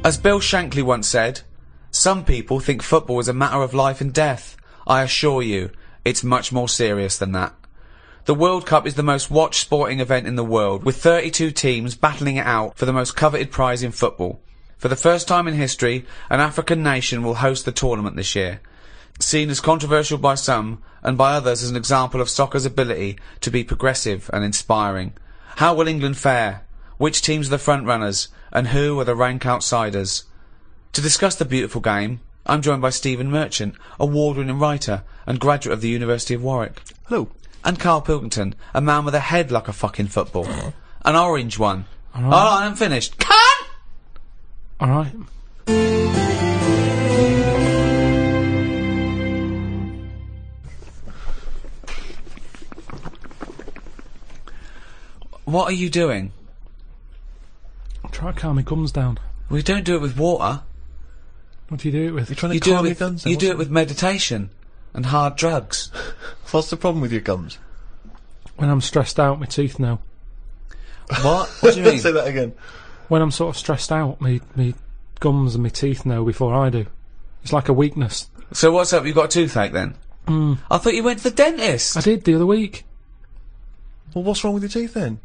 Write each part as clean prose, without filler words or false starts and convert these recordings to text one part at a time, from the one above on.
As Bill Shankly once said, some people think football is a matter of life and death. I assure you, it's much more serious than that. The World Cup is the most watched sporting event in the world, with 32 teams battling it out for the most coveted prize in football. For the first time in history, an African nation will host the tournament this year. Seen as controversial by some, and by others as an example of soccer's ability to be progressive and inspiring. How will England fare? Which teams are the front-runners? And who are the rank outsiders? To discuss the beautiful game, I'm joined by Stephen Merchant, award-winning writer and graduate of the University of Warwick. Hello. And Karl Pilkington, a man with a head like a fucking football. An orange one. All right. Oh, I haven't finished. Cut! All right. What are you doing? I'm trying to calm my gums down. We don't do it with water. What do you do it with? You're trying to You do it calm your with, guns. you do it with meditation and hard drugs. What's the problem with your gums? When I'm stressed out, my teeth know. What? What do you mean? Say that again. When I'm sort of stressed out, me gums and my teeth know before I do. It's like a weakness. So what's up? You got a toothache then? I thought you went to the dentist. I did the other week. Well, what's wrong with your teeth then?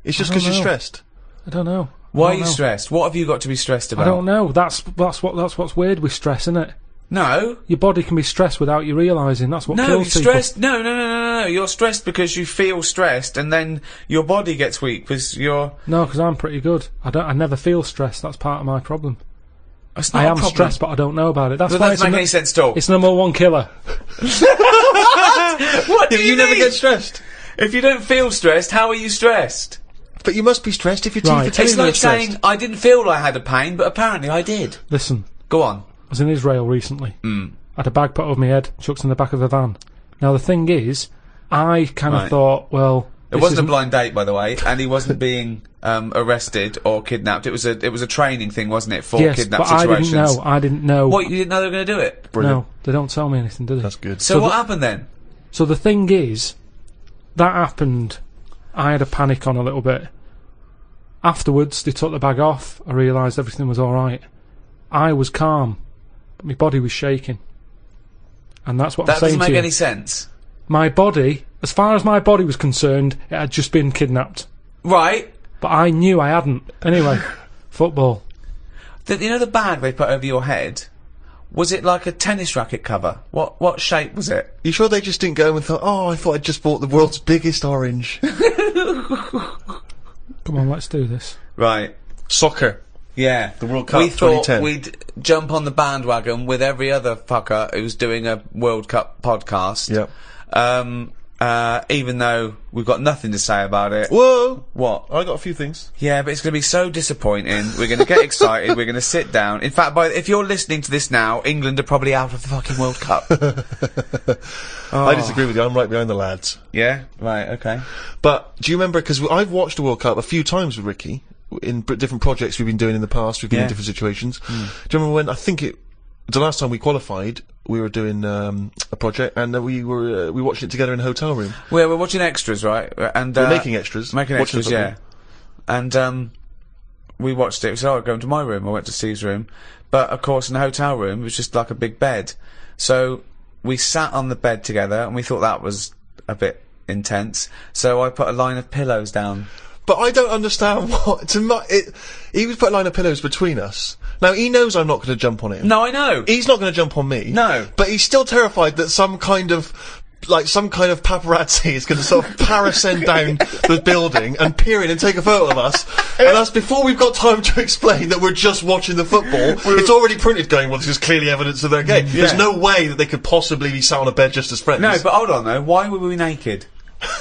It's just I because don't you're know. stressed. I don't know. Why I are don't you know. stressed? What have you got to be stressed about? I don't know. That's what's weird with stress, isn't it? No. Your body can be stressed without you realising. That's what No, you're kills people. stressed. No. You're stressed because you feel stressed, and then your body gets weak because you're. No, because I'm pretty good. I never feel stressed. That's part of my problem. It's not I a am problem. stressed, but I don't know about it. That's That why doesn't make any sense at all. it's number one killer. What do If you you never mean? get stressed. If you don't feel stressed, how are you stressed? But you must be stressed if your teeth Right. are telling It's you you're like stressed. saying I didn't feel I had a pain, but apparently I did. Listen, Go on. I was in Israel recently. I had a bag put over my head, chucked in the back of a van. Now the thing is, I kind of Right. thought, well, It wasn't a blind date, by the way, and he wasn't being arrested or kidnapped. It was a training thing, wasn't it, for yes, kidnap but situations? I didn't know. What, you didn't know they were going to do it? Brilliant. No, they don't tell me anything, do they? That's good. So So what the- happened then? So the thing is, that happened. I had a panic on a little bit. Afterwards, they took the bag off. I realised everything was all right. I was calm, but my body was shaking. And that's what That I'm saying doesn't to make you. any sense. My body, as far as my body was concerned, it had just been kidnapped. Right. But I knew I hadn't. Anyway, football. You know the bag they put over your head? Was it like a tennis racket cover? What shape was it? You sure they just didn't go and thought, oh, I thought I'd just bought the world's biggest orange? Come on, let's do this. Right. Soccer. Yeah. The World Cup We thought 2010. we'd jump on the bandwagon with every other fucker who's doing a World Cup podcast. Yep. Even though we've got nothing to say about it. Whoa! What? I got a few things. Yeah, but it's going to be so disappointing. We're going to get excited. We're going to sit down. In fact, if you're listening to this now, England are probably out of the fucking World Cup. I disagree with you. I'm right behind the lads. Yeah? Right, okay. But do you remember, because I've watched the World Cup a few times with Ricky, in different projects we've been doing in the past, we've been in Yeah. different situations. Do you remember when, I think the last time we qualified, we were doing a project, and we watched it together in a hotel room. We're watching extras, right? And We're making extras. Making watching extras, yeah. And we watched it. We said, "Oh, go into my room." I went to Steve's room, but of course, in the hotel room, it was just like a big bed. So we sat on the bed together, and we thought that was a bit intense. So I put a line of pillows down. But I don't understand what, he was putting a line of pillows between us. Now, he knows I'm not going to jump on him. No, I know. He's not going to jump on me. No. But he's still terrified that some kind of paparazzi is going to sort of parascend down the building and peer in and take a photo of us. And that's before we've got time to explain that we're just watching the football. It's already printed going, well, this is clearly evidence of their game. There's no way that they could possibly be sat on a bed just as friends. No, but hold on though. Why were we naked?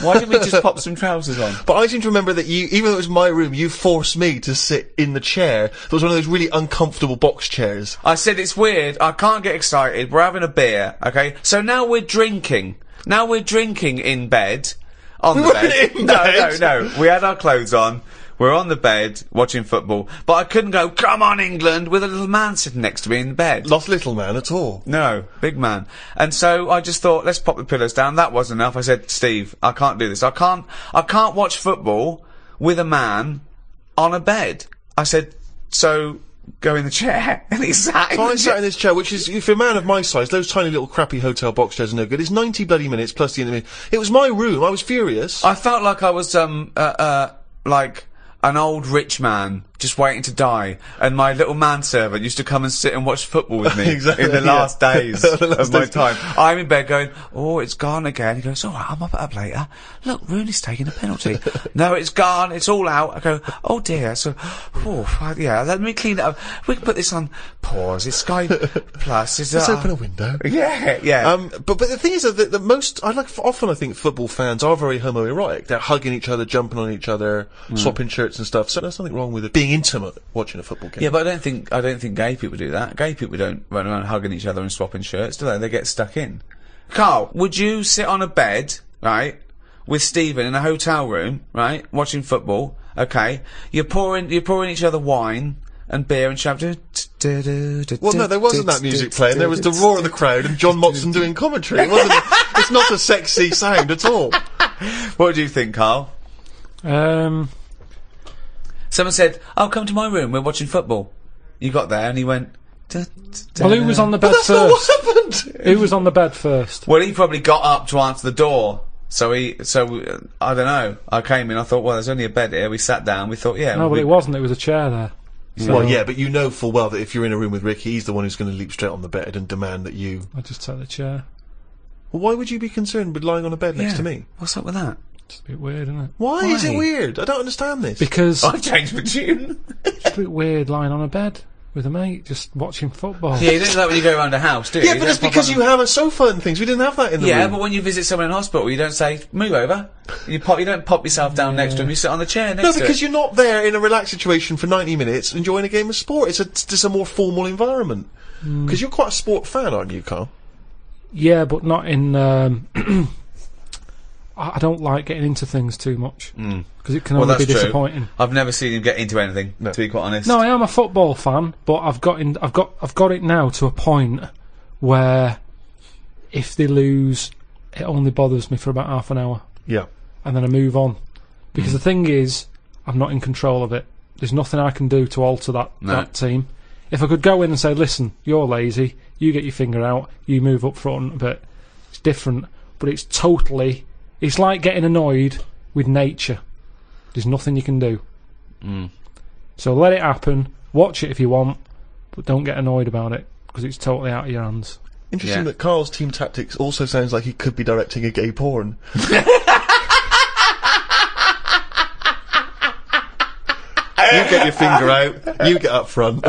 Why didn't we just pop some trousers on? But I seem to remember that you, even though it was my room, you forced me to sit in the chair. That was one of those really uncomfortable box chairs. I said it's weird. I can't get excited. We're having a beer, okay? So now we're drinking. Now we're drinking in bed. On the We bed. weren't in bed. No. We had our clothes on. We're on the bed watching football. But I couldn't go, "Come on, England," with a little man sitting next to me in the bed. Not little man at all. No, big man. And so I just thought, let's pop the pillows down. That wasn't enough. I said, "Steve, I can't do this. I can't watch football with a man on a bed." I said, so go in the chair, and he sat in So the I sat in this chair, which is, if you're a man of my size, those tiny little crappy hotel box chairs are no good. It's 90 bloody minutes plus the interview. It was my room. I was furious. I felt like I was, like an old rich man just waiting to die, and my little manservant used to come and sit and watch football with me Exactly, in the last days The last of my days. time. I'm in bed going, oh, it's gone again. He goes, all right, I'm up later. Look, Rooney's taking a penalty. No, it's gone. It's all out. I go, oh dear. So, yeah, let me clean it up. We can put this on pause. It's Sky Plus. Let's open a window. Yeah. But the thing is that the most often I think football fans are very homoerotic. They're hugging each other, jumping on each other, swapping shirts and stuff. So there's nothing wrong with it being intimate watching a football game. Yeah, but I don't think gay people do that. Gay people don't run around hugging each other and swapping shirts, do they? They get stuck in. Karl, would you sit on a bed, right, with Stephen in a hotel room, right, watching football? Okay, you're pouring each other wine and beer and shouting. Well, no, there wasn't that music playing. There was the roar of the crowd and John Motson doing commentary. It wasn't. It's not a sexy sound at all. What do you think, Karl? Someone said, "Oh, come to my room. We're watching football." You got there and he went. Well, who was on the bed That's not first? what happened. Who was on the bed first? Well, he probably got up to answer the door. So I don't know. I came in. I thought, well, there's only a bed here. We sat down. We thought, yeah. No, but it wasn't. It was a chair there. So Well, yeah, but you know full well that if you're in a room with Ricky, he's the one who's going to leap straight on the bed and demand that you. I just take the chair. Well, why would you be concerned with lying on a bed next Yeah. to me? What's up with that? It's a bit weird, isn't it? Why is it Why? weird? I don't understand this. Because I've changed my tune. it's a bit weird lying on a bed with a mate just watching football. Yeah, you don't do that when you go around a house, do you? Yeah, You but don't it's pop because on you have a sofa and things. We didn't have that in the Yeah, room. but when you visit someone in hospital, you don't say, move over. You don't pop yourself down next to him, you sit on the chair next No, to because him. you're not there in a relaxed situation for 90 minutes enjoying a game of sport. It's just a more formal environment. Because you're quite a sport fan, aren't you, Karl? Yeah, but not in. I don't like getting into things too much because it can Well, only be that's true. disappointing. I've never seen him get into anything, No. to be quite honest. No, I am a football fan, but I've got it now to a point where if they lose, it only bothers me for about half an hour, Yeah. and then I move on. Because the thing is, I'm not in control of it. There's nothing I can do to alter that team. If I could go in and say, listen, you're lazy, you get your finger out, you move up front a bit, it's different. But it's like getting annoyed with nature. There's nothing you can do. So let it happen, watch it if you want, but don't get annoyed about it, because it's totally out of your hands. Interesting Yeah. that Karl's team tactics also sounds like he could be directing a gay porn. You get your finger out, you get up front.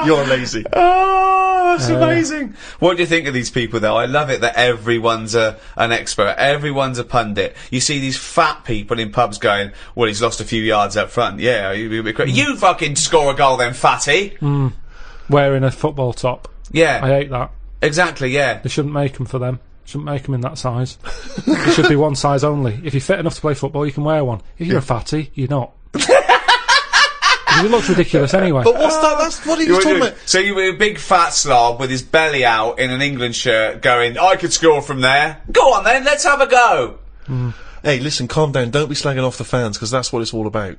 You're lazy. Oh, that's amazing. What do you think of these people, though? I love it that everyone's an expert. Everyone's a pundit. You see these fat people in pubs going, well, he's lost a few yards up front. Yeah, you fucking score a goal then, fatty. Wearing a football top. Yeah, I hate that. exactly, yeah. They shouldn't make them for them. Shouldn't make them in that size. It should be one size only. If you're fit enough to play football, you can wear one. If you're a fatty, you're not. 'Cause it looks ridiculous anyway. But what's that? That's what he was talking about. So you were a big fat slob with his belly out in an England shirt going, I could score from there. Go on then, let's have a go. Hey, listen, calm down. Don't be slagging off the fans, because that's what it's all about.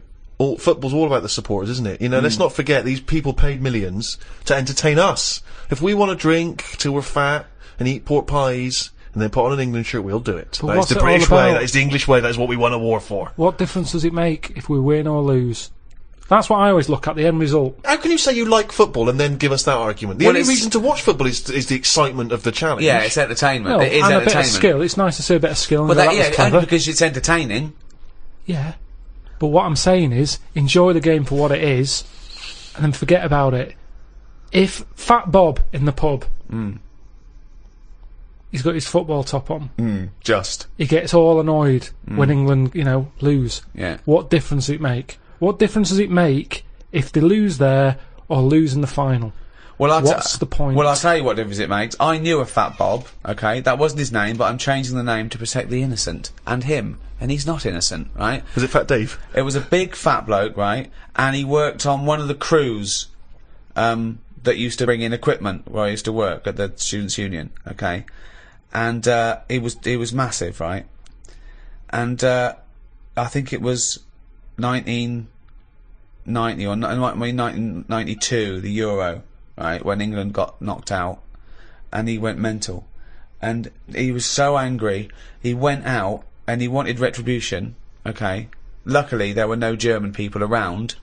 Football's all about the supporters, isn't it? You know, let's not forget these people paid millions to entertain us. If we want to drink till we're fat and eat pork pies and then put on an England shirt, we'll do it. But That is what's the it all British way. about? That is the English way. That is what we won a war for. What difference does it make if we win or lose? That's what I always look at, the end result. How can you say you like football and then give us that argument? The Well, only it's- reason to watch football is the excitement of the challenge. Yeah, it's entertainment. No, It is and a bit entertainment. of skill. It's nice to see a bit of skill. And Well, go, that, that was yeah, clever. only because it's entertaining. Yeah. But what I'm saying is, enjoy the game for what it is, and then forget about it. If Fat Bob in the pub, he's got his football top on, Just. he gets all annoyed when England, lose. Yeah. What difference does it make? What difference does it make if they lose there or lose in the final? Well, What's the point? Well, I'll tell you what difference it makes. I knew a Fat Bob, okay? That wasn't his name, but I'm changing the name to protect the innocent. And him. And he's not innocent, right? Was it Fat Dave? It was a big fat bloke, right? And he worked on one of the crews that used to bring in equipment where I used to work at the Students' Union, okay? And he was massive, right? And I think it was 19 1990 or 1992, the Euro, right, when England got knocked out, and he went mental. And he was so angry, he went out and he wanted retribution, okay? Luckily, there were no German people around,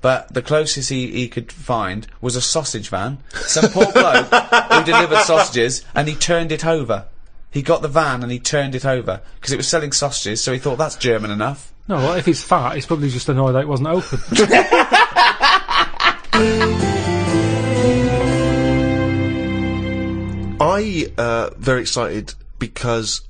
but the closest he could find was a sausage van. Some poor bloke who delivered sausages, and he turned it over. He got the van and he turned it over, because it was selling sausages, so he thought, that's German enough. No, well, if he's fat, he's probably just annoyed that it wasn't open. Very excited because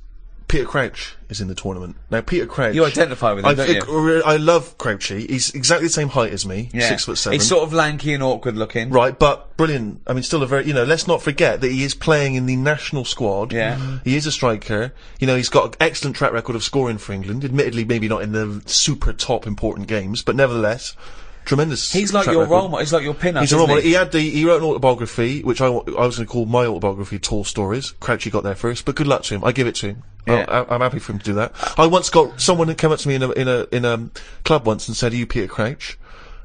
Peter Crouch is in the tournament. Now, Peter Crouch... You identify with him, don't you? I love Crouchy. He's exactly the same height as me, 6'7". He's sort of lanky and awkward looking. Right, but brilliant. I mean, still a very... You know, let's not forget that he is playing in the national squad. Yeah. He is a striker. You know, he's got an excellent track record of scoring for England. Admittedly, maybe not in the super top important games, but nevertheless... Tremendous. He's like your role model. He's like your pin-up. He's a role model. He wrote an autobiography, which I was going to call my autobiography, Tall Stories. Crouchy got there first, but good luck to him. I give it to him. Yeah. I'm happy for him to do that. I once got someone who came up to me in a club once and said, "Are you Peter Crouch?"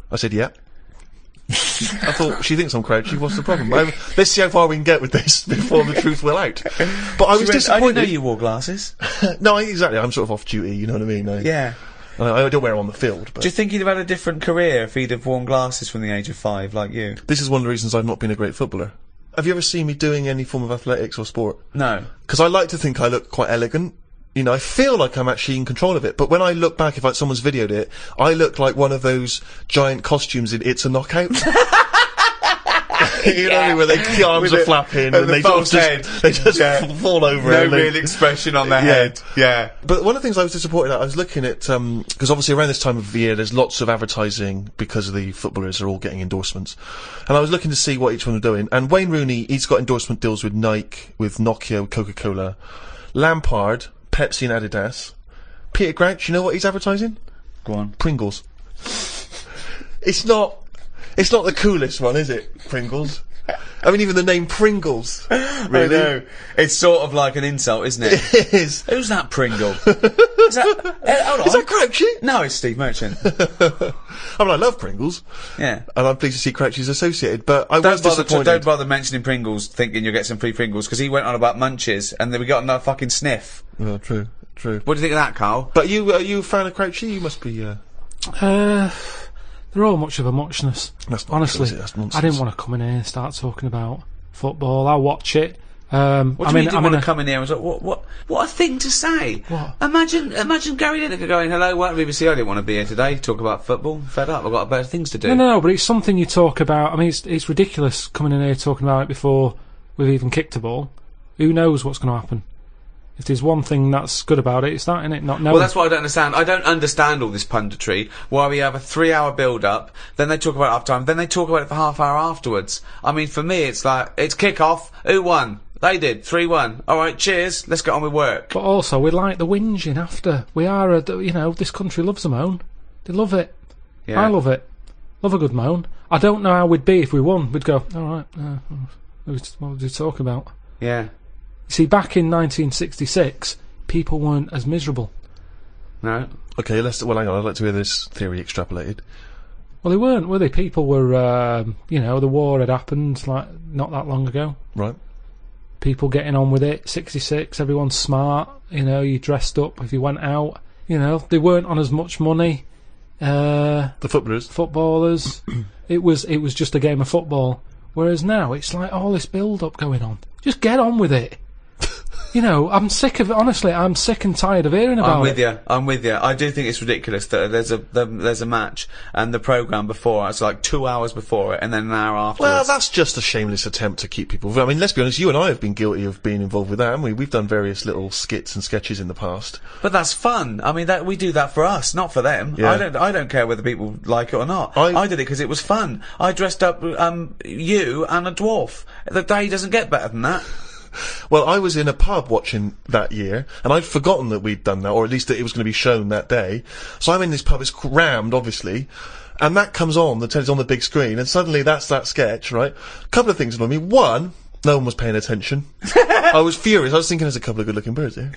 I said, "Yeah." I thought, she thinks I'm Crouchy. What's the problem? Let's see how far we can get with this before the truth will out. But I was disappointed. I didn't know you wore glasses. No, exactly. I'm sort of off duty. You know what I mean? Yeah. I don't wear them on the field. But do you think he'd have had a different career if he'd have worn glasses from the age of 5, like you? This is one of the reasons I've not been a great footballer. Have you ever seen me doing any form of athletics or sport? No. Because I like to think I look quite elegant. You know, I feel like I'm actually in control of it. But when I look back, if someone's videoed it, I look like one of those giant costumes in It's a Knockout. You know, where the arms are flapping and they just fall over. No real expression on their head. Yeah. But one of the things I was disappointed at, I was looking at, because obviously around this time of the year there's lots of advertising because of the footballers are all getting endorsements. And I was looking to see what each one was doing. And Wayne Rooney, he's got endorsement deals with Nike, with Nokia, with Coca-Cola. Lampard, Pepsi and Adidas. Peter Crouch, you know what he's advertising? Go on. Pringles. It's not the coolest one, is it? Pringles. I mean, even the name Pringles. Really? I know. It's sort of like an insult, isn't it? It is. Who's that Pringle? Hold on. Is that Crouchy? No, it's Steve Merchant. I mean, I love Pringles. Yeah. And I'm pleased to see Crouchy's associated, but I was disappointed. Don't bother mentioning Pringles thinking you'll get some free Pringles, because he went on about Munches, and then we got another fucking sniff. Oh, true. What do you think of that, Karl? But are you a fan of Crouchy? You must be, They're all much of a muchness. Honestly, that's nonsense. I didn't want to come in here and start talking about football. I'll watch it. What do you mean you didn't want to come in here and say, what a thing to say? What? Imagine Gary Lineker going, hello, welcome to BBC, I didn't want to be here today, talk about football, fed up, I've got better things to do. No, but it's something you talk about. I mean, it's ridiculous coming in here talking about it before we've even kicked a ball. Who knows what's going to happen? If there's one thing that's good about it, it's that, innit? Not knowing. Well, that's what I don't understand. I don't understand all this punditry, where we have a 3-hour build-up, then they talk about it half time, then they talk about it for half hour afterwards. I mean, for me, it's like, it's kick-off, who won? They did, 3-1. Alright, cheers, let's get on with work. But also, we like the whinging after. We are, this country loves a moan. They love it. Yeah. I love it. Love a good moan. I don't know how we'd be if we won. We'd go, alright, what would we talk about? Yeah. See, back in 1966, people weren't as miserable. No. Okay, hang on, I'd like to hear this theory extrapolated. Well, they weren't, were they? People were, the war had happened, like, not that long ago. Right. People getting on with it, 66, everyone's smart, you dressed up if you went out, they weren't on as much money. The footballers. It was just a game of football. Whereas now, it's like all this build-up going on. Just get on with it. I'm sick of it, honestly, I'm sick and tired of hearing about it. I'm with you. I do think it's ridiculous that there's a match, and the programme before, it's like 2 hours before it, and then an hour afterwards. Well, that's just a shameless attempt to keep people... I mean, let's be honest, you and I have been guilty of being involved with that, haven't we? We've done various little skits and sketches in the past. But that's fun. I mean, we do that for us, not for them. Yeah. I don't care whether people like it or not. I did it because it was fun. I dressed up, you and a dwarf. The day doesn't get better than that. Well, I was in a pub watching that year, and I'd forgotten that we'd done that, or at least that it was going to be shown that day. So I'm in this pub, it's crammed, obviously, and that comes on, the telly's on the big screen, and suddenly that's that sketch, right? A couple of things annoyed me. One, no one was paying attention. I was furious. I was thinking there's a couple of good-looking birds here.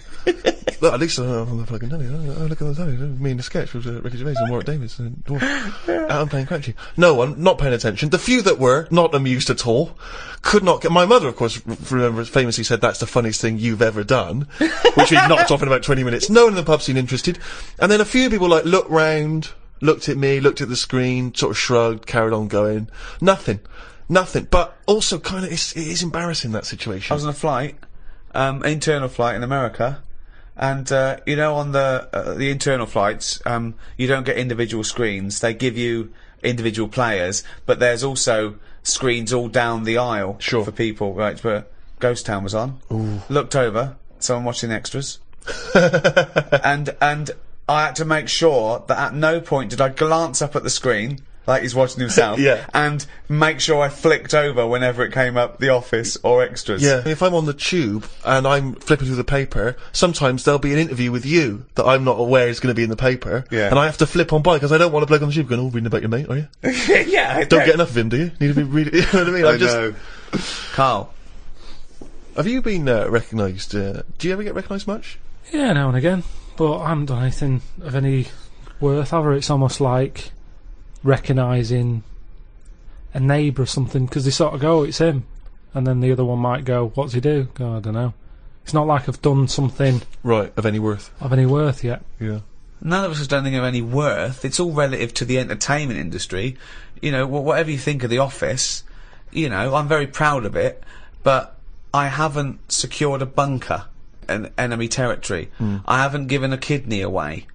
look, at least I'm the fucking telly. Oh, look at the telly. Me in the sketch with Ricky Gervais and Warwick Davis and Dwarf. I'm playing Crouchy. No one, not paying attention. The few that were, not amused at all, could not get... My mother, of course, remember, famously said, that's the funniest thing you've ever done, which we knocked off in about 20 minutes. No one in the pub seemed interested. And then a few people, like, looked round, looked at me, looked at the screen, sort of shrugged, carried on going. Nothing. But also, kind of, it is embarrassing, that situation. I was on a flight, internal flight in America, and you know, on the internal flights, you don't get individual screens. They give you individual players, but there's also screens all down the aisle for people. Right, but Ghost Town was on. Ooh. Looked over, someone watching the extras, and I had to make sure that at no point did I glance up at the screen like he's watching himself, and make sure I flicked over whenever it came up The Office or Extras. Yeah, if I'm on the tube and I'm flipping through the paper, sometimes there'll be an interview with you that I'm not aware is going to be in the paper, and I have to flip on by because I don't want a bloke on the tube going, oh, reading about your mate, are you? Yeah, don't get enough of him, do you? Need to be reading, you know what I mean? I know. Karl, have you been recognised? Do you ever get recognised much? Yeah, now and again, but I haven't done anything of any worth ever. It's almost like recognising a neighbour or something, because they sort of go, it's him, and then the other one might go, what's he do? Go, I don't know. It's not like I've done something of any worth yet. Yeah. None of us have done anything of any worth. It's all relative to the entertainment industry. You know, whatever you think of The Office, you know, I'm very proud of it, but I haven't secured a bunker in enemy territory. I haven't given a kidney away.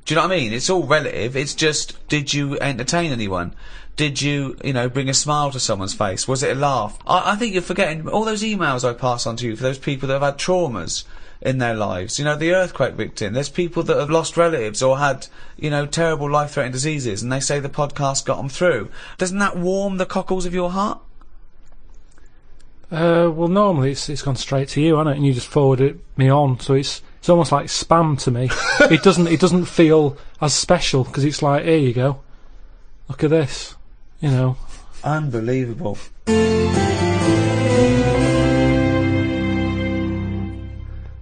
Do you know what I mean? It's all relative. It's just, did you entertain anyone? Did you, you know, bring a smile to someone's face? Was it a laugh? I think you're forgetting all those emails I pass on to you for those people that have had traumas in their lives. You know, the earthquake victim. There's people that have lost relatives or had, you know, terrible life-threatening diseases, and they say the podcast got them through. Doesn't that warm the cockles of your heart? Well, normally it's gone straight to you, hasn't it? And you just forward me on, so it's almost like spam to me. It doesn't feel as special because it's like, here you go, look at this, you know. Unbelievable.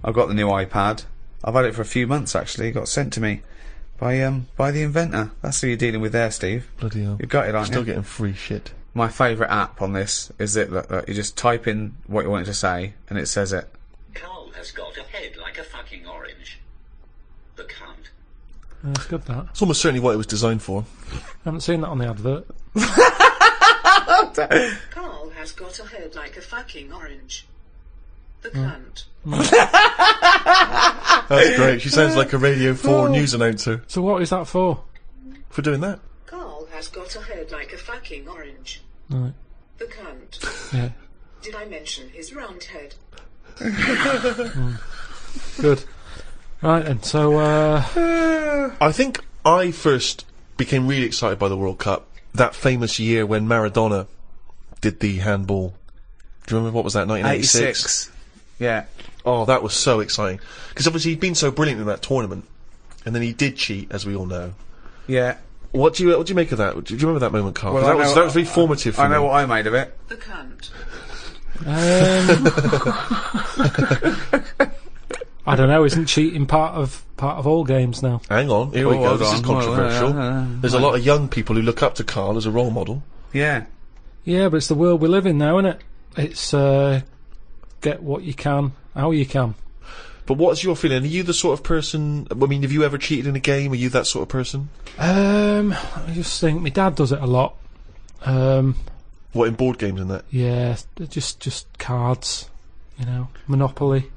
I've got the new iPad. I've had it for a few months actually. It got sent to me by the inventor. That's who you're dealing with there, Steve. Bloody hell. You've got it, aren't you? Still getting free shit. My favourite app on this is that you just type in what you want it to say and it says it. Karl has got a head like a fucking orange. The cunt. That's good, that. It's almost certainly what it was designed for. I haven't seen that on the advert. Karl has got a head like a fucking orange. The cunt. That's great. She sounds like a Radio 4 news announcer. So what is that for? For doing that. Karl has got a head like a fucking orange. Right. The cunt. Yeah. Did I mention his round head? Good. Right, and so I think I first became really excited by the World Cup that famous year when Maradona did the handball. Do you remember, what was that, 1986? 86. Yeah. Oh, that was so exciting. Because obviously he'd been so brilliant in that tournament, and then he did cheat, as we all know. Yeah. What do you make of that? Do you remember that moment, Karl? Well, that was very formative for me. I know what I made of it. The cunt. I don't know. Isn't cheating part of all games now? Hang on, here we go. This is controversial. There's a Right. lot of young people who look up to Karl as a role model. Yeah. Yeah, but it's the world we live in now, isn't it? It's get what you can, how you can. But what's your feeling? Are you the sort of person... I mean, have you ever cheated in a game? Are you that sort of person? Let me just think. My dad does it a lot. What, in board games and that? Yeah, just cards, you know, Monopoly.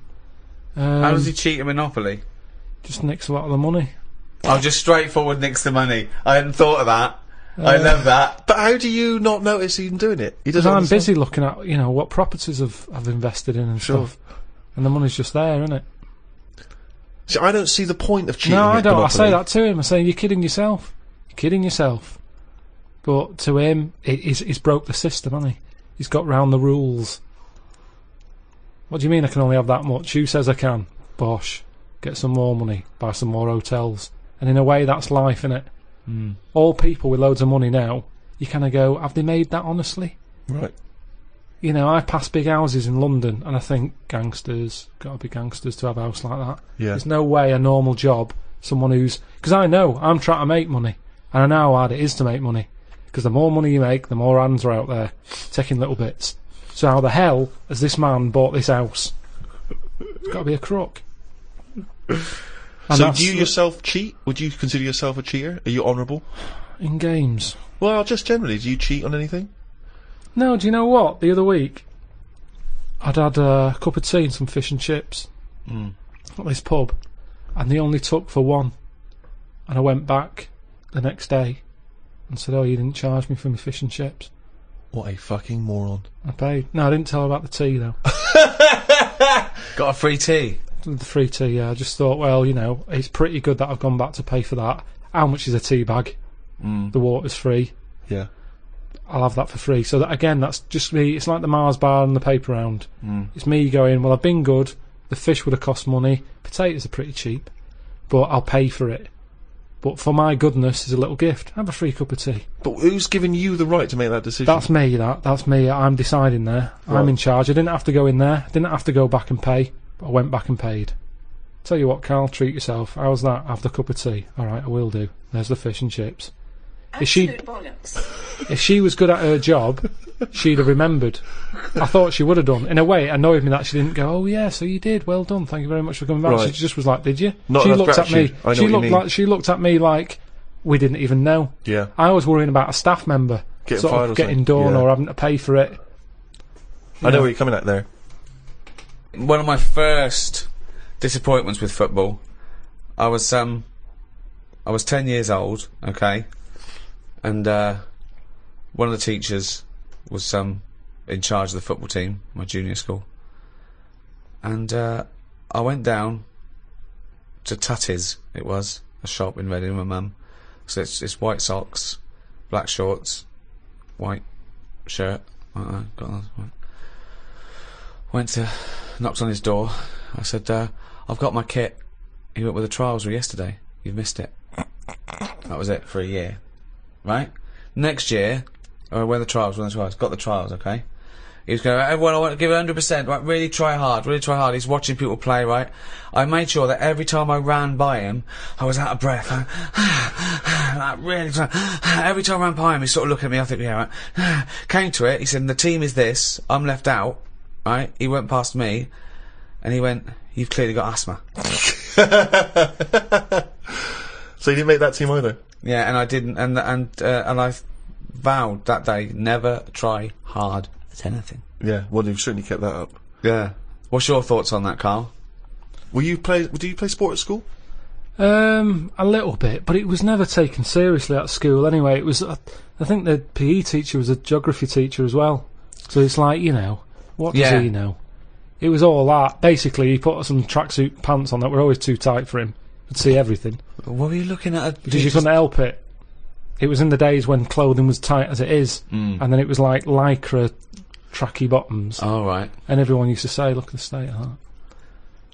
How does he cheat at Monopoly? Just nicks a lot of the money. Oh, just straightforward nicks the money. I hadn't thought of that. I love that. But how do you not notice him doing it? He Because doesn't I'm understand. busy looking at, you know, what properties I've invested in and stuff. And the money's just there, isn't it? See, I don't see the point of cheating. No, I at don't. I Monopoly. say that to him. I say, you're kidding yourself. You're kidding yourself. But to him, he's broke the system, hasn't he? He's got round the rules. What do you mean I can only have that much? Who says I can? Bosh. Get some more money. Buy some more hotels. And in a way, that's life, innit? All people with loads of money now, you kind of go, have they made that honestly? Right. You know, I pass big houses in London, and I think gangsters, gotta be gangsters to have a house like that. Yeah. There's no way a normal job, someone who's... Because I know, I'm trying to make money, and I know how hard it is to make money. Because the more money you make, the more hands are out there, taking little bits. So how the hell has this man bought this house? It's gotta be a crook. And So do you yourself cheat? Would you consider yourself a cheater? Are you honourable? in games? Well, just generally, do you cheat on anything? No, do you know what? The other week, I'd had a cup of tea and some fish and chips at this pub, and they only took for one. And I went back the next day and said, "Oh, you didn't charge me for my fish and chips." What a fucking moron. I paid. No, I didn't tell her about the tea, though. Got a free tea? The free tea, yeah. I just thought, well, you know, it's pretty good that I've gone back to pay for that. How much is a tea bag? The water's free. Yeah. I'll have that for free. So that, again, that's just me. It's like the Mars bar and the paper round. It's me going, well, I've been good. The fish would have cost money. Potatoes are pretty cheap, but I'll pay for it. But for my goodness, is a little gift. Have a free cup of tea. But who's giving you the right to make that decision? That's me, that's me. I'm deciding there. Right. I'm in charge. I didn't have to go in there. I didn't have to go back and pay. But I went back and paid. Tell you what, Karl, treat yourself. How's that? Have the cup of tea. Alright, I will do. There's the fish and chips. Absolute bollocks. If she was good at her job, she'd have remembered. I thought she would have done. In a way, it annoyed me that she didn't go, "Oh yeah, so you did. Well done. Thank you very much for coming back." Right. She just was like, "Did you?" Not She enough looked at me. gratitude. I know what you mean. She looked at me like we didn't even know. Yeah. I was worrying about a staff member Getting sort fired or of getting something. done Yeah. or having to pay for it. I know where you're coming at there. One of my first disappointments with football, I was 10 years old, okay, and one of the teachers was in charge of the football team, my junior school, and I went down to Tutty's. It was a shop in Reading with my mum. So it's white socks, black shorts, white shirt. Knocked on his door. I said, "I've got my kit." He went, "Well, the trials were yesterday. You've missed it." That was it for a year, right? Next year, when the trials, got the trials, okay? He was going, "Everyone, I want to give 100%, right? Really try hard, really try hard." He's watching people play, right? I made sure that every time I ran by him, I was out of breath. Like, really, every time I ran by him, he sort of looked at me, I think, yeah, right. Came to it, he said, "The team is this, I'm left out," right? He went past me, and he went, "You've clearly got asthma." So you didn't make that team either? Yeah, and I didn't, and I vowed that day, never try hard at anything. Yeah, well, you've certainly kept that up. Yeah. What's your thoughts on that, Karl? Did you play sport at school? A little bit, but it was never taken seriously at school anyway. It was, I think the PE teacher was a geography teacher as well. So it's like, you know, what does he know? It was all that. Basically, he put some tracksuit pants on that were always too tight for him. Could see everything. What were you looking at? Because you couldn't help it. It was in the days when clothing was tight as it is, and then it was like lycra tracky bottoms. Oh, right. And everyone used to say, "Look at the state of that."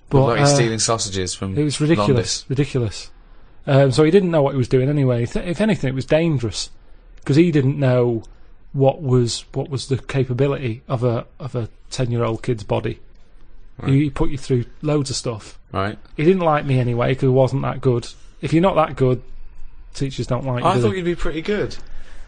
But like he's stealing sausages from it was ridiculous. Londis. Ridiculous. So he didn't know what he was doing anyway. If anything, it was dangerous because he didn't know what was the capability of a 10-year-old kid's body. Right. He put you through loads of stuff. Right. He didn't like me anyway because I wasn't that good. If you're not that good, teachers don't like you. I do thought they? you'd be pretty good.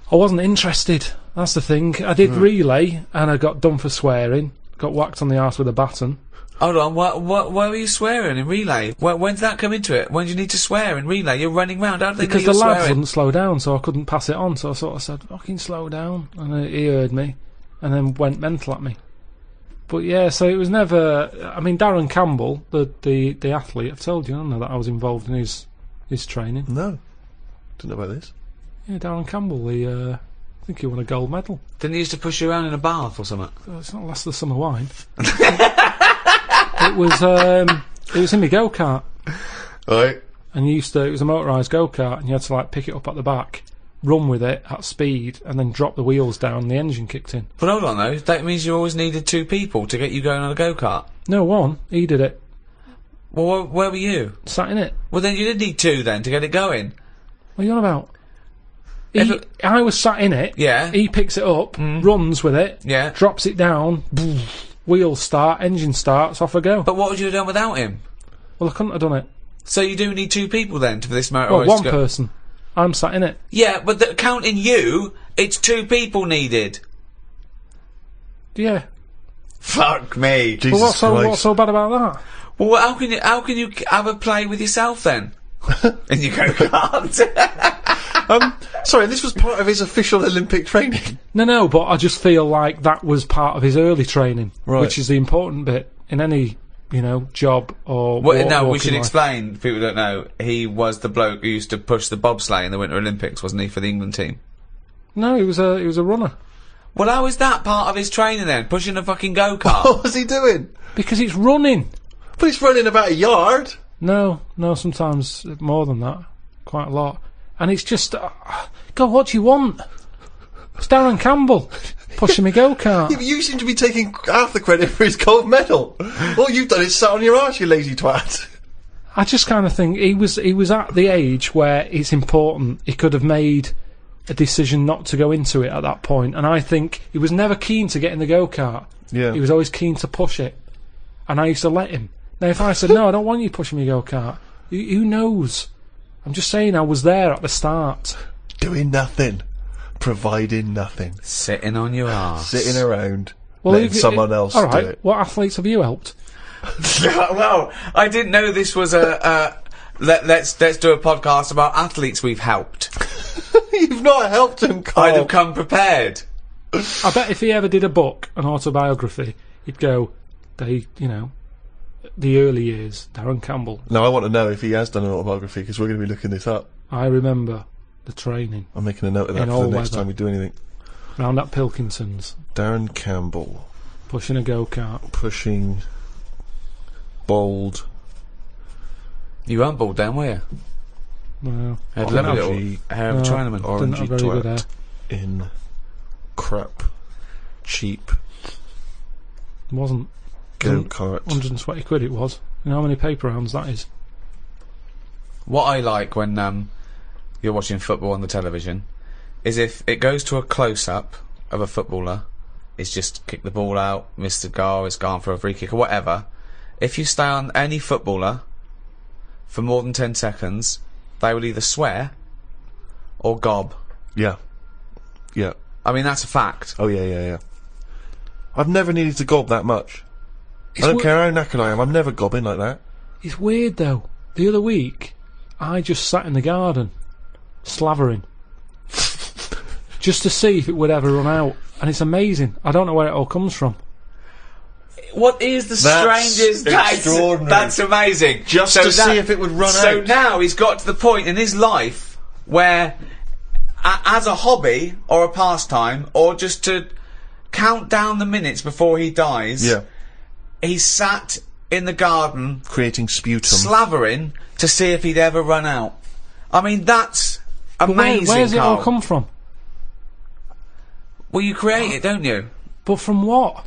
I wasn't interested. That's the thing. I did relay and I got done for swearing. Got whacked on the arse with a baton. Hold on, why were you swearing in relay? When did that come into it? When did you need to swear in relay? You're running round. How do they know Because the you're lads swearing? wouldn't slow down, so I couldn't pass it on. So I sort of said, "Fucking slow down," and he heard me, and then went mental at me. But yeah, so it was never. I mean, Darren Campbell, the athlete, I've told you, I don't know that I was involved in his training. No. Didn't know about this. Yeah, Darren Campbell, I think he won a gold medal. Didn't he used to push you around in a bath or something? Oh, it's not last of the summer wine. It was in my go kart. Right. And it was a motorised go-kart, and you had to like pick it up at the back, run with it at speed, and then drop the wheels down, and the engine kicked in. But hold on though, that means you always needed two people to get you going on a go-kart. No, one. He did it. Well, where were you? Sat in it. Well, then you did need two then to get it going. What are you on about? I was sat in it. Yeah. He picks it up, runs with it. Yeah. Drops it down. Wheels start. Engine starts. Off I go. But what would you have done without him? Well, I couldn't have done it. So you do need 2 people then for this motor Well, race one to go. person. I'm sat in it. Yeah, but counting you, it's 2 people needed. Yeah. Fuck me. Jesus Well, what's so bad about that? Well, how can you have a play with yourself then? And you go-kart. Sorry, this was part of his official Olympic training. No, but I just feel like that was part of his early training, Right. which is the important bit in any, job or. Well, no, we walking should life. explain. People don't know. He was the bloke who used to push the bobsleigh in the Winter Olympics, wasn't he, for the England team? No, he was a runner Well, how is that part of his training then? Pushing a fucking go-kart? What was he doing? because it's running. But he's running about a yard. No, sometimes more than that, quite a lot, and it's just, God, what do you want? It's Darren Campbell pushing me go-kart. Yeah, but you seem to be taking half the credit for his gold medal. All you've done is sat on your arse, you lazy twat. I just kind of think he was at the age where it's important. He could have made a decision not to go into it at that point, and I think he was never keen to get in the go-kart. Yeah. He was always keen to push it, and I used to let him. Now, if I said, no, I don't want you pushing me go-kart, who knows? I'm just saying I was there at the start. Doing nothing. Providing nothing. Sitting on your arse. Sitting around. Well, letting someone else all do right, it. what athletes have you helped? Well, I didn't know this was let's do a podcast about athletes we've helped. You've not helped him, Karl. I'd have come prepared. I bet if he ever did a book, an autobiography, he'd go, the early years, Darren Campbell. Now, I want to know if he has done an autobiography, because we're going to be looking this up. I remember the training I'm making a note of that In for all the next weather. time we do anything. round at Pilkinson's, Darren Campbell. pushing a go-kart. Pushing. Bold. You weren't bald then, were you? No, Had Didn't lovely have- little hair of a no. Chinaman. Didn't Orangey have very good hair. twat. In. Crap. Cheap. Wasn't. Go-kart. 120 quid it was. You know how many paper rounds that is? What I like when you're watching football on the television is if it goes to a close-up of a footballer, it's just kick the ball out, missed the goal, it's gone for a free kick or whatever. If you stay on any footballer for more than 10 seconds, they will either swear or gob. Yeah. Yeah. I mean, that's a fact. Oh, yeah. I've never needed to gob that much. It's I don't we- care how knackered I am, I'm never gobbing like that. It's weird though. The other week, I just sat in the garden, slavering, just to see if it would ever run out. And it's amazing. I don't know where it all comes from. What is the That's strangest... extraordinary. That's amazing. Just to see if it would run So out. now he's got to the point in his life where, as a hobby or a pastime, or just to count down the minutes before he dies, Yeah. he's sat in the garden Creating sputum. slavering to see if he'd ever run out. I mean, that's amazing, Where's it all Karl. come from? Well, you create it, don't you? But from what?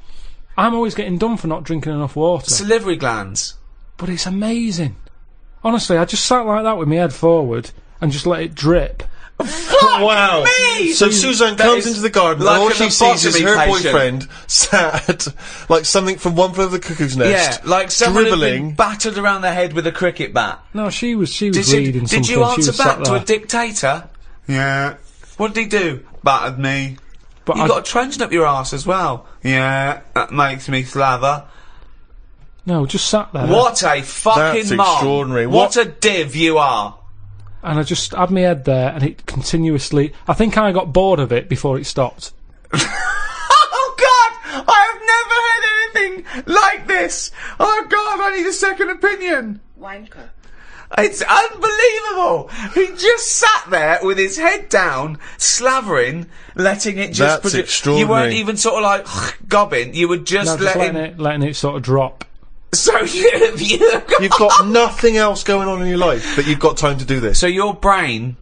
I'm always getting done for not drinking enough water. Salivary glands. But it's amazing. Honestly, I just sat like that with my head forward and just let it drip. Wow. Me! So Suzanne That comes is into the garden like and all an she sees is her lobotomy patient. boyfriend sat like something from One Flew Over the Cuckoo's Nest. Yeah, like someone had been dribbling. battered around the head with a cricket bat. No, she was Did reading something. you She answer was sat back to there. a dictator? Yeah. What did he do? Battered me. But You I- got a trench up your arse as well. Yeah, that makes me slather. No, just sat there. What a fucking That's mom. extraordinary. What a div you are. And I just had my head there and it continuously... I think I got bored of it before it stopped. Oh God! I have never heard anything like this. Oh God! I need a second opinion. Wanker. Oh, It's unbelievable. He just sat there with his head down, slavering, letting it just. That's You extraordinary. weren't even sort of like gobbing. You were just No, just letting. letting it sort of drop. So You've got nothing else going on in your life that you've got time to do this. So your brain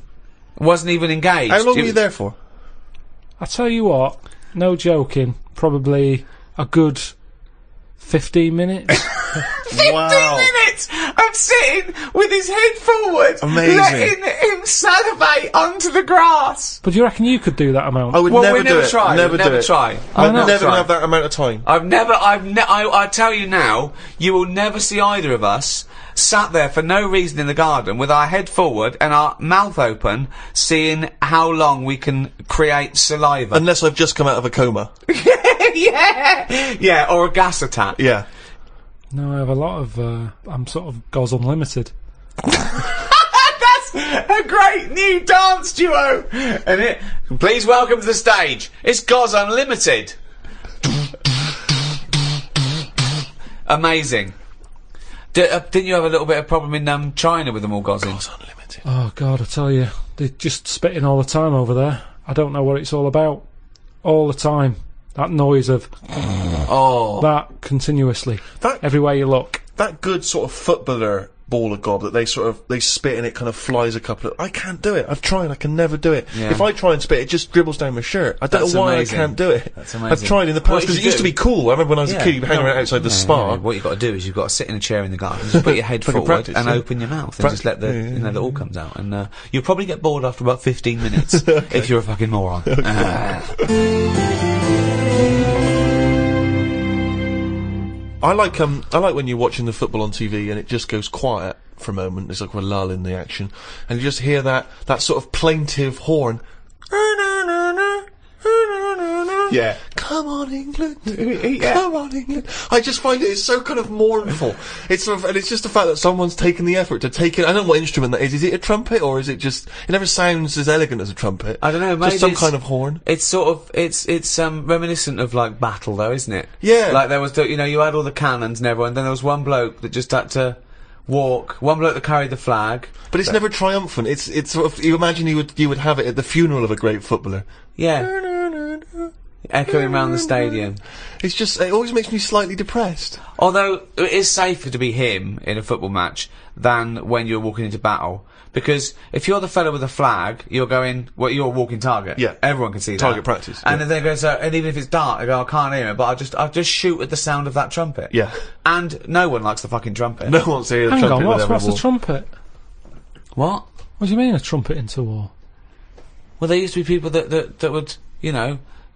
wasn't even engaged. How long It were you there for? I tell you what, no joking, probably a good 15 minutes. 15 Wow. minutes of sitting with his head forward, Amazing. letting him salivate onto the grass. But do you reckon you could do that amount? I would Well, never we do never it. try. Never We'd do never it. try. I'd Never never try. have that amount of time. I tell you now, you will never see either of us sat there for no reason in the garden with our head forward and our mouth open, seeing how long we can create saliva. Unless I've just come out of a coma. Yeah, or a gas attack. Yeah. No, I have a lot of. I'm sort of Goz Unlimited. That's a great new dance duo. And please welcome to the stage. It's Goz Unlimited. Amazing. Didn't you have a little bit of problem in China with them all gozzing? Goz Unlimited. Oh God, I tell you, they're just spitting all the time over there. I don't know what it's all about. All the time, that noise of that continuously, everywhere you look. That good sort of footballer ball of gob that they spit and it kind of flies a couple of... I can't do it. I've tried. I can never do it. Yeah. If I try and spit, it just dribbles down my shirt. I don't That's know why amazing. I can't do it. That's amazing. I've tried in the What past because you it used to do- be cool. I remember when I was a kid, you'd be hanging around outside the spa. What you've got to do is you've got to sit in a chair in the garden, just put your head Fucking forward practice, and yeah. open your mouth and just let the it all comes out. And you'll probably get bored after about 15 minutes if you're a fucking moron. I like when you're watching the football on TV and it just goes quiet for a moment. There's like a lull in the action, and you just hear that sort of plaintive horn. Yeah. Come on, England. Come on, England. I just find it's so kind of mournful. It's sort of, and it's just the fact that someone's taken the effort to take it. I don't know what instrument that is. Is it a trumpet or is it just? It never sounds as elegant as a trumpet. I don't know. Maybe Just some it's- kind of horn. It's sort of it's reminiscent of like battle though, isn't it? Yeah. Like there was you had all the cannons and everyone. Then there was one bloke that just had to walk. One bloke that carried the flag. But it's never triumphant. It's sort of, you imagine you would have it at the funeral of a great footballer. Yeah. Echoing around the stadium. It's just, it always makes me slightly depressed. Although it is safer to be him in a football match than when you're walking into battle. Because if you're the fella with a flag, you're a walking target. Yeah. Everyone can see that. Target practice, And yeah. then they go, and even if it's dark, they go, I can't hear it, but I'll just shoot at the sound of that trumpet. Yeah. And no one likes the fucking trumpet. No one wants to hear the Hang trumpet on, with what's the war. trumpet? What? What do you mean a trumpet into war? Well, there used to be people that would,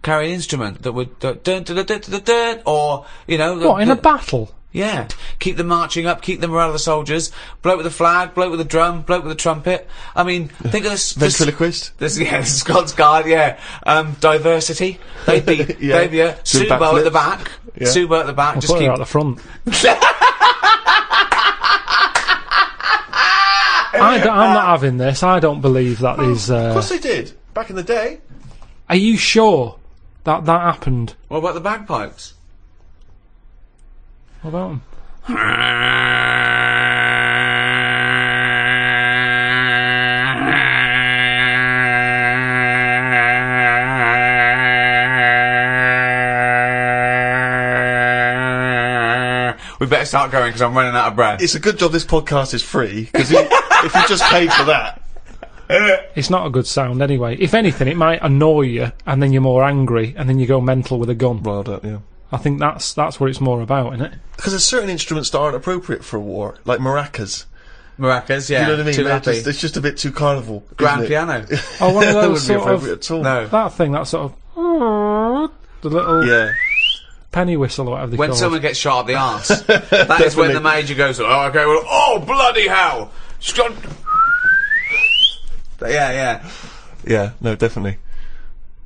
carry an instrument that would dun dun dun dun dun dun, or What, in a battle? yeah, keep them marching up, keep the morale of the soldiers. Bloke with a flag, bloke with a drum, bloke with a trumpet. I mean, think of this. Ventriloquist? This Scots Guard, yeah. Diversity. They'd be, Yeah. they'd be Doing Subo at the backflips. back. Yeah. Subo at the back. I'll Just put keep. her out the front. I'm not having this. I don't believe that is. Of course they did. Back in the day. Are you sure that happened? What about the bagpipes? What about them? We better start going because I'm running out of breath. It's a good job this podcast is free, because if you just paid for that. It's not a good sound anyway. If anything, it might annoy you, and then you're more angry, and then you go mental with a gun. Riled up, yeah. I think that's what it's more about, isn't it? Because there's certain instruments that aren't appropriate for a war, like maracas. Maracas, yeah. You know what I mean? Too They're happy. It's just a bit too carnival. Grand isn't it? piano. Oh, one of That those wouldn't be sort appropriate of at all. No. that thing, that sort of the little Yeah. penny whistle or whatever they When call someone it. gets shot up the arse, that is when the major goes, oh, okay, well, oh, bloody hell! Scott. Yeah. Yeah, no, definitely.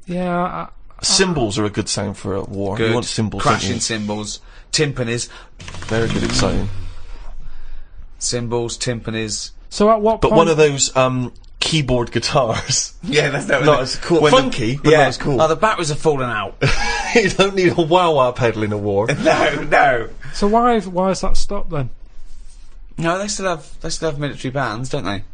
Yeah, Cymbals are a good sound for a war. Good. You want cymbals, don't Crashing you? cymbals, timpanis, Very good, exciting. cymbals, timpanis. so at what But point? one of those keyboard guitars. Yeah, that's that. Not as cool. When Funky, but not as cool. Oh, the batteries are falling out. You don't need a wah-wah pedal in a war. No. So why has that stopped then? No, they still have military bands, don't they?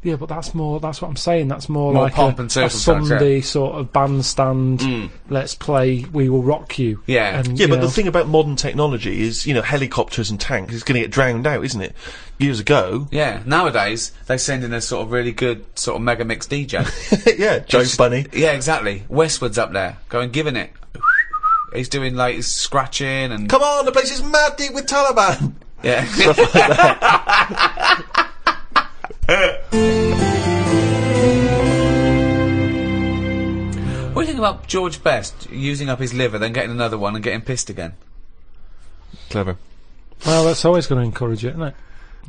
Yeah, but that's what I'm saying. That's more More like pomp a and circumstance, Sunday sort of bandstand. Let's play We Will Rock You. Yeah. And, Yeah, you but know, the thing about modern technology is, helicopters and tanks is going to get drowned out, isn't it? Years ago. Yeah. Nowadays, they send in a sort of really good sort of mega mix DJ. Yeah, Joe Bunny. Yeah, exactly. Westwood's up there, going giving it. he's doing like he's scratching and Come on, the place is mad deep with Taliban. yeah. Stuff like that. What do you think about George Best using up his liver, then getting another one and getting pissed again? Clever. Well, that's always going to encourage it, isn't it?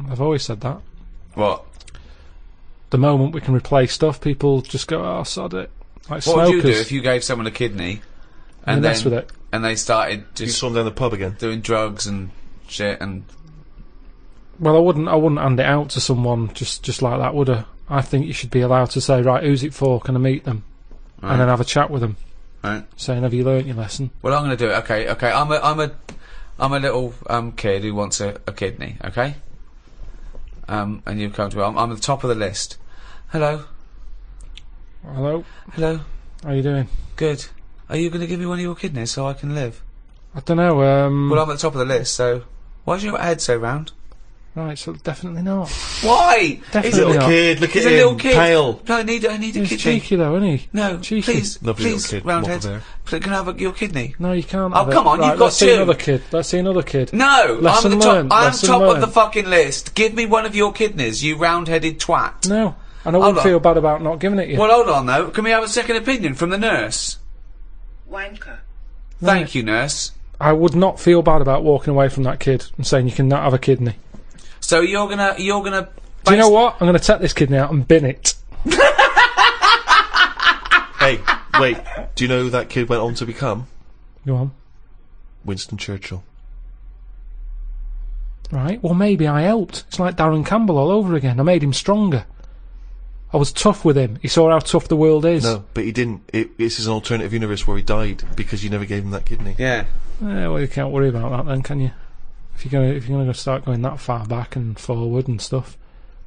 I've always said that. What? The moment we can replace stuff, people just go, oh, sod it. Like What would you do smokers. if you gave someone a kidney and You then mess with it. and they started You just saw him down the pub again. doing drugs and shit and Well, I wouldn't hand it out to someone just like that, would I? I think you should be allowed to say, right, who's it for? Can I meet them? Right. And then have a chat with them, right? saying, have you learnt your lesson? Well, I'm going to do it. Okay. I'm a little kid who wants a kidney. Okay. And you come to me. I'm at the top of the list. Hello. Hello, Hello. how you doing? Good. Are you going to give me one of your kidneys so I can live? I don't know, Well, I'm at the top of the list, so why's your head so round? right, so definitely not. Why? Definitely He's a not. Kid, look He's at a him. little kid. Pale. No, I need a He's kidney. cheeky though, isn't he? No, Cheeky. please, Lovely please, little kid, roundhead. mop of hair. Can I have your kidney? No, you can't. Oh, have come it. on, you've Right, got let's see two. another kid. Let's see another kid. No, Lesson I'm the top. learned, I'm lesson top of learned. the fucking list. Give me one of your kidneys, you round-headed twat. No, and I Hold wouldn't on. feel bad about not giving it you. Well, hold on though. Can we have a second opinion from the nurse? Wanker. Thank you, nurse. I would not feel bad about walking away from that kid and saying you cannot have a kidney. So you're gonna. Do you know what? I'm going to take this kidney out and bin it. Hey, wait. Do you know who that kid went on to become? Go on. Winston Churchill. Right, well maybe I helped. It's like Darren Campbell all over again. I made him stronger. I was tough with him. He saw how tough the world is. No, but he didn't. This is an alternative universe where he died because you never gave him that kidney. Yeah. Well, you can't worry about that then, can you? If you're gonna start going that far back and forward and stuff.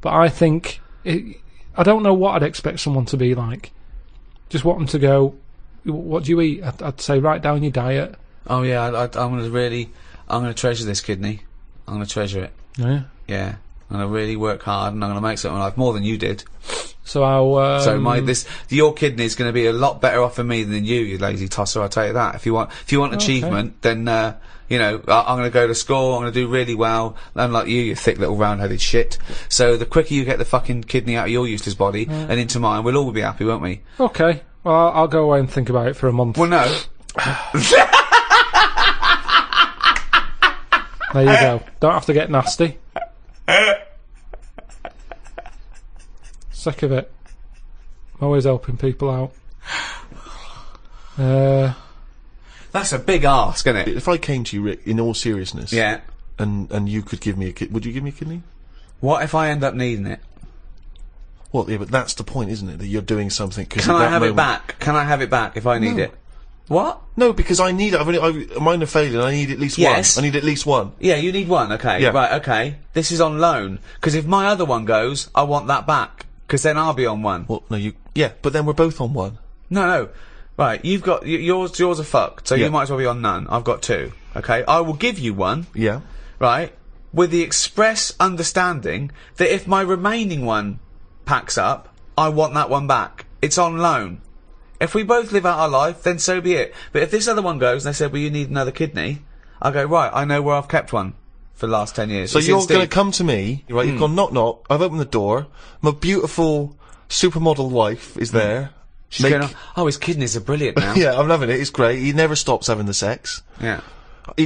But I think I don't know what I'd expect someone to be like. Just want them to go. What do you eat? I'd say write down your diet. Oh yeah. I'm gonna treasure this kidney. I'm gonna treasure it. Yeah. Yeah. I'm gonna really work hard, and I'm gonna make something of my life more than you did. So I'll. Your kidney's going to be a lot better off for me than you lazy tosser. I'll tell you that. If you want achievement, then I'm going to go to school. I'm going to do really well. Unlike you thick little round-headed shit. So the quicker you get the fucking kidney out of your useless body and into mine, we'll all be happy, won't we? Okay. Well, I'll go away and think about it for a month. Well, no. There you go. Don't have to get nasty. Sick of it. I'm always helping people out. That's a big ask, isn't it? If I came to you, Rick, in all seriousness, Yeah. and you could give me a kidney, would you give me a kidney? What if I end up needing it? Well, yeah, but that's the point, isn't it? That you're doing something. Can I have it back? Can I have it back if I need No. it? What? No, because I need it. Mine are failing. I need at least Yes. one. I need at least one. Yeah, you need one. Okay. Yeah. Right. Okay. This is on loan. Because if my other one goes, I want that back. Because then I'll be on one. Well, no, yeah, but then we're both on one. No. Right. You've got yours are fucked. So Yeah. you might as well be on none. I've got two. Okay. I will give you one. Yeah. Right. With the express understanding that if my remaining one packs up, I want that one back. It's on loan. If we both live out our life, then so be it. But if this other one goes and they say, well, you need another kidney, I go, right, I know where I've kept one for the last 10 years. So It's you're in Steve. going to come to me, right? You've gone knock knock. I've opened the door. My beautiful supermodel wife is there. She's going, oh, his kidneys are brilliant now. Yeah, I'm loving it. It's great. He never stops having the sex. Yeah.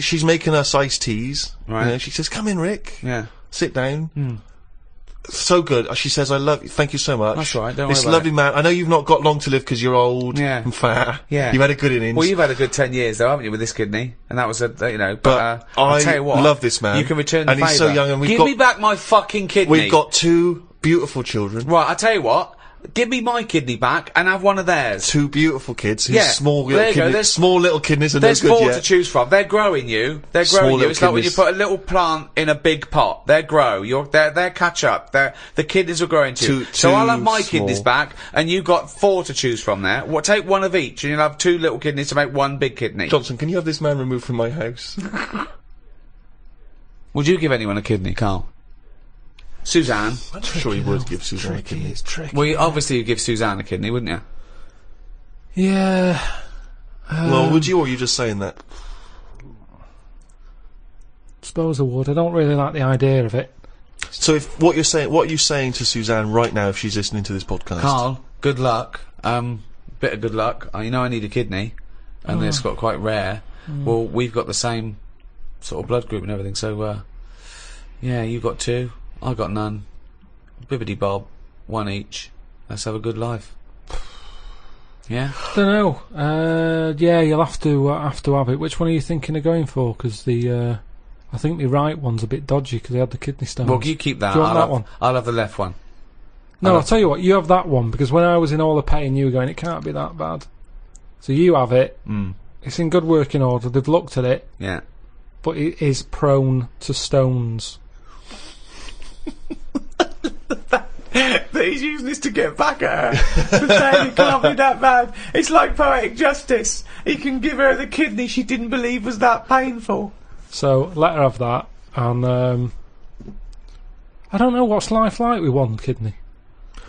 She's making us iced teas. Right. You know, she says, "Come in, Rick. Yeah. Sit down." So good. She says, "I love you. Thank you so much." That's all right, don't This worry about lovely man. I know you've not got long to live because you're old Yeah. and fat. Yeah. You've had a good innings. Well, you've had a good 10 years, though, haven't you, with this kidney? And that was but I'll I tell you what. love this man. You can return the and he's so favour. young, and Give me back my fucking kidney. we've got two beautiful children. Right, I'll tell you what. Give me my kidney back and have one of theirs. Two beautiful kids whose Yeah, small there little you go, kidneys, there's- small little kidneys are no There's good four yet. to choose from. They're growing you. They're Small growing you. little It's like when you kidneys. put a little plant in a big pot. They grow. They're catch up. The kidneys are growing too. So I'll have my small. kidneys back, and you've got four to choose from there. What? Take one of each, and you'll have two little kidneys to make one big kidney. Johnson, can you have this man removed from my house? Would you give anyone a kidney, Karl? Suzanne. I'm sure he would give Suzanne a kidney. It's tricky. Well, obviously you'd give Suzanne a kidney, wouldn't you? Yeah. Well, would you, or are you just saying that? Suppose I would. I don't really like the idea of it. So, if what are you saying to Suzanne right now if she's listening to this podcast? Karl, good luck. Bit of good luck. You know I need a kidney, and it's got quite rare. Well, we've got the same sort of blood group and everything, so, yeah, you've got 2, I got none. Bibbidi bob, 1 each. Let's have a good life. Yeah? Don't know. Yeah, you'll have to have it. Which one are you thinking of going for? Because I think the right one's a bit dodgy because they had the kidney stones. Well, you keep that. Do you want that one? I'll have the left one. No, I'll tell you what, you have that one, because when I was in all the pain, you were going, it can't be that bad. So you have it. It's in good working order. They've looked at it. Yeah. But it is prone to stones. That he's using this to get back at her. For saying it can't be that bad. It's like poetic justice. He can give her the kidney she didn't believe was that painful. So, let her have that. And, I don't know, what's life like with one kidney?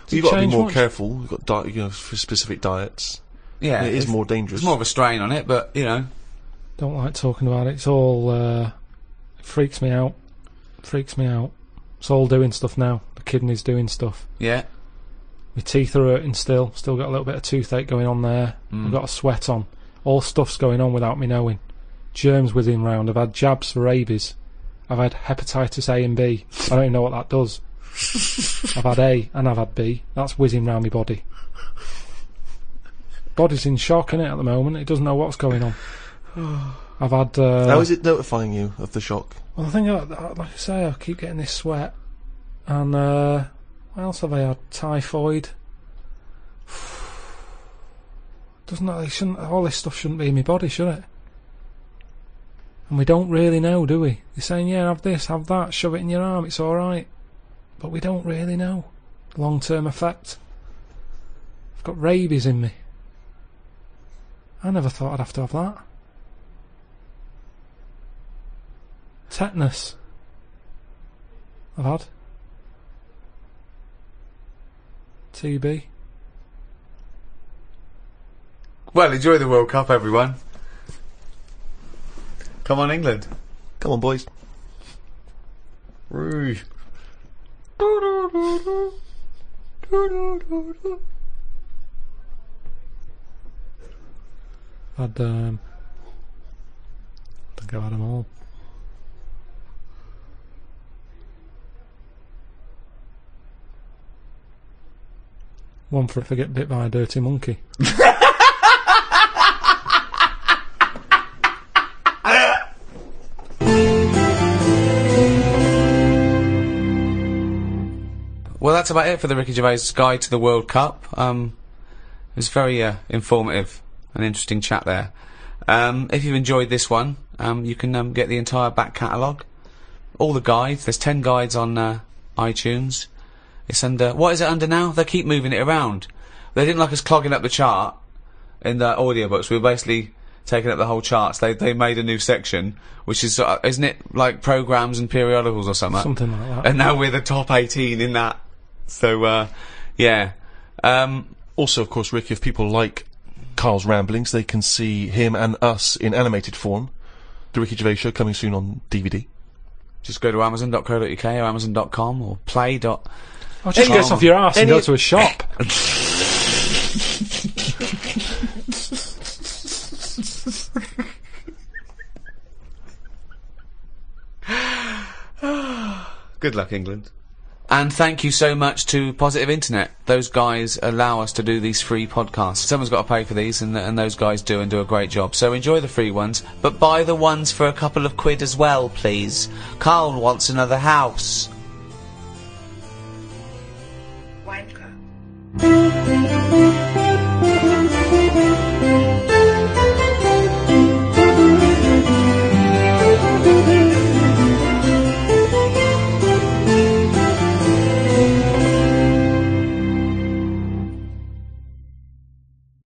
You've got to be change more much? careful. You've got for specific diets. Yeah. And it is more dangerous. It's more of a strain on it, but, you know. Don't like talking about it. It's all, it freaks me out. Freaks me out. It's all doing stuff now. The kidney's doing stuff. Yeah. My teeth are hurting still. Still got a little bit of toothache going on there. I've got a sweat on. All stuff's going on without me knowing. Germs whizzing round. I've had jabs for rabies. I've had hepatitis A and B. I don't even know what that does. I've had A and I've had B. That's whizzing round my body. Body's in shock, innit, at the moment. It doesn't know what's going on. I've had... How is it notifying you of the shock? Well, I think, like I say, I keep getting this sweat. And, what else have I had? Typhoid. All this stuff shouldn't be in my body, should it? And we don't really know, do we? They're saying, yeah, have this, have that, shove it in your arm, it's alright. But we don't really know. Long-term effect. I've got rabies in me. I never thought I'd have to have that. Tetanus. I've had. TB. Well, enjoy the World Cup, everyone. Come on, England. Come on, boys. Woo. I think I've had them all. One for if I get bit by a dirty monkey. Well, that's about it for the Ricky Gervais Guide to the World Cup. It was very informative and interesting chat there. If you've enjoyed this one, you can get the entire back catalogue, all the guides. There's 10 guides on iTunes. It's under... What is it under now? They keep moving it around. They didn't like us clogging up the chart in the audiobooks. We were basically taking up the whole charts. They made a new section, which is... isn't it like programmes and periodicals or something? Something like that. And now we're the top 18 in that. So, yeah. Also, of course, Rick, if people like Karl's ramblings, they can see him and us in animated form. The Ricky Gervais Show coming soon on DVD. Just go to amazon.co.uk or amazon.com or play. Oh, just get off your arse and go to a shop. Good luck, England. And thank you so much to Positive Internet. Those guys allow us to do these free podcasts. Someone's got to pay for these, and those guys do and do a great job. So enjoy the free ones, but buy the ones for a couple of quid as well, please. Karl wants another house. Wanker.